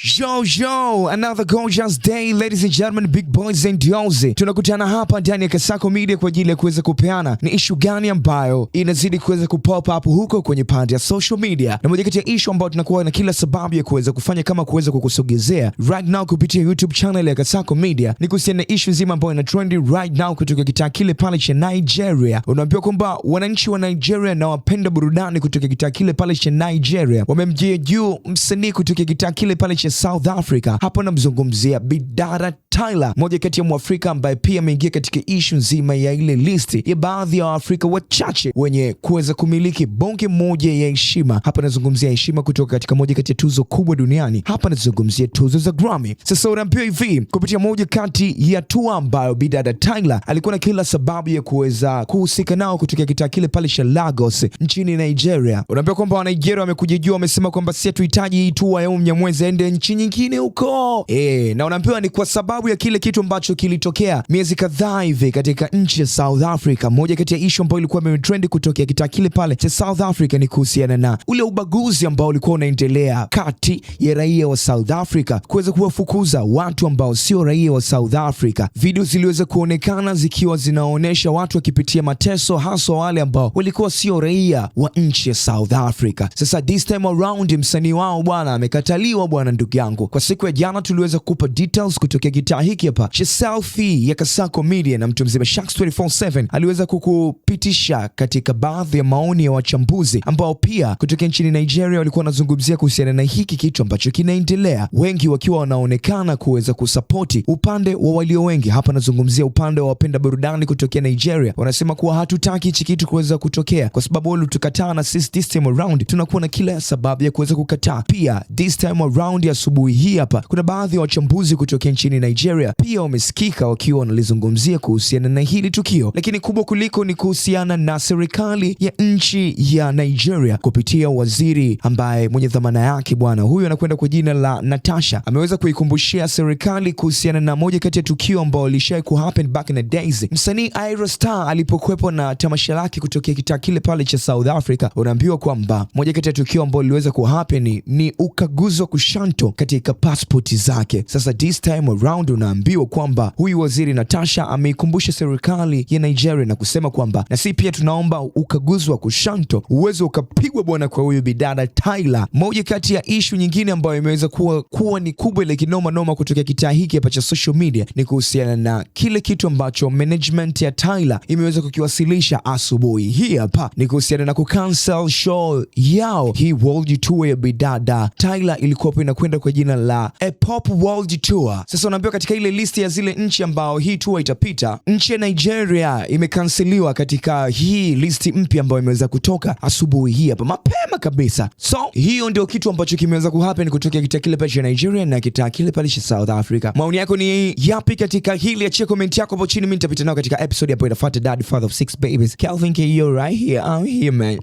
Yo, another gorgeous day ladies and gentlemen, big boys and girls. Tunakutana hapa ndani ya Kasako Media kwa ajili ya kuweza kupeana ni issue gani ambayo inazidi kuweza kupop up huko kwenye pande ya social media. Na moja kati ya issue ambayo tunakuwa na kila sababu ya kuweza kufanya kama kuweza kukusogezea right now kupitia YouTube channel ya Kasako Media ni kuhusiana na issue nzima ambayo ina trend right now kutoka kitaa kile pale cha Nigeria. Unaambiwa kwamba wananchi wa Nigeria na wapenda burudani kutoka kitaa kile pale cha Nigeria wamemjia juu msanii kutoka kitaa kile pale cha South Africa. Hapo namzungumzia Bidada Tyler, moja kati ya Mwafrika ambaye pia ameingia katika issue nzima ya ile listi ya baadhi ya Waafrika wachache wenye kuweza kumiliki bonge moja ya heshima. Hapa nazungumzia heshima kutoka katika moja kati ya tuzo kubwa duniani. Hapa nazungumzia tuzo za Grammy. Sasa unaambiwa hivi kupitia moja kati ya tour ambayo Bidada Tyler alikuwa na kila sababu ya kuweza kuhusika nao kutoka kitaa kile pale cha Lagos nchini Nigeria. Unaambiwa kwamba wa Nigeria wamekuja juu, wamesema kwamba si tuhitaji hii tour ya Mnyamwezi ende nchi nyingine huko. Na unaambiwa ni kwa sababu ya kile kitu ambacho kilitokea miezi kadhaa hivi katika nchi ya South Africa. Moja kati ya issue ambayo ilikuwa imetrend kutoka kitaa kile pale cha South Africa ni kuhusiana na ule ubaguzi ambao ulikuwa unaendelea kati ya raia wa South Africa kuweza kuwafukuza watu ambao sio raia wa South Africa. Video ziliweza kuonekana zikiwa zinaonesha watu wakipitia mateso, hasa wale ambao walikuwa sio raia wa nchi ya South Africa. Sasa this time around msanii wao bwana amekataliwa bwana, ndugu yangu. Kwa siku ya jana tuliweza kukupa details kutoka kitaa hiki hapa cha selfie ya Kasako Media, na mtu mzima Shaks 24/7 aliweza kukupitisha katika baadhi ya maoni ya wachambuzi ambao pia kutoka nchini Nigeria walikuwa wanazungumzia kuhusiana na hiki kitu ambacho kinaendelea, wengi wakiwa wanaonekana kuweza kusapoti upande wa walio wengi. Hapa nazungumzia upande wa wapenda burudani kutoka Nigeria. Wanasema kuwa hatutaki hichi kitu kuweza kutokea kwa sababu wale tukataa, na sisi this time around tunakuwa na kila sababu ya kuweza kukataa. Pia this time around ya asubuhi hii hapa kuna baadhi ya wachambuzi kutoka nchini Nigeria pia wamesikika wakiwa wanalizungumzia kuhusiana na hili tukio, lakini kubwa kuliko ni kuhusiana na serikali ya nchi ya Nigeria kupitia waziri ambaye mwenye dhamana yake bwana huyu anakwenda kwa jina la Natasha, ameweza kuikumbushia serikali kuhusiana na moja kati ya tukio ambao lishawahi ku happen back in the days. Msanii Ayra Starr alipokuwepo na tamasha lake kutokea kitaa kile pale cha South Africa, unaambiwa kwamba moja kati ya tukio ambao liweza ku happen ni ukaguzi wa kushanto katika passport zake. Sasa this time around unaambiwa kwamba huyu waziri Natasha ameikumbusha serikali ya Nigeria na kusema kwamba na sisi pia tunaomba ukaguzi wa kushanto uwezo ukapigwa bwana kwa huyu Bidada Tyler. Moja kati ya issue nyingine ambayo imeweza kuwa ni kubwa ile kinoma noma kutoka kitaa hiki hapa cha social media ni kuhusiana na kile kitu ambacho management ya Tyler imeweza kukiwasilisha asubuhi hii hapa, ni kuhusiana na kucancel show yao. Hii world tour ya Bidada Tyler ilikuwa inakwenda kwa jina la A Pop World Tour. Sasa unaambiwa katika ile list ya zile nchi ambao hii tour itapita, nchi ya Nigeria imekanseliwa katika hii listi mpya ambayo imeweza kutoka asubuhi hii hapa mapema kabisa. So hiyo ndio kitu ambacho kimeweza kuhappen kutoka kitaa kile pale cha Nigeria na kitaa kile pale cha South Africa. Maoni yako ni yapi katika hili? Achia comment yako hapo chini, mimi nitapita nao katika episode hapo inafuata. Daddy father of 6 babies, Calvin K.O. right here. I'm here man.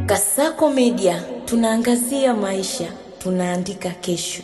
Kasako Media, tunaangazia maisha, tunaandika kesho.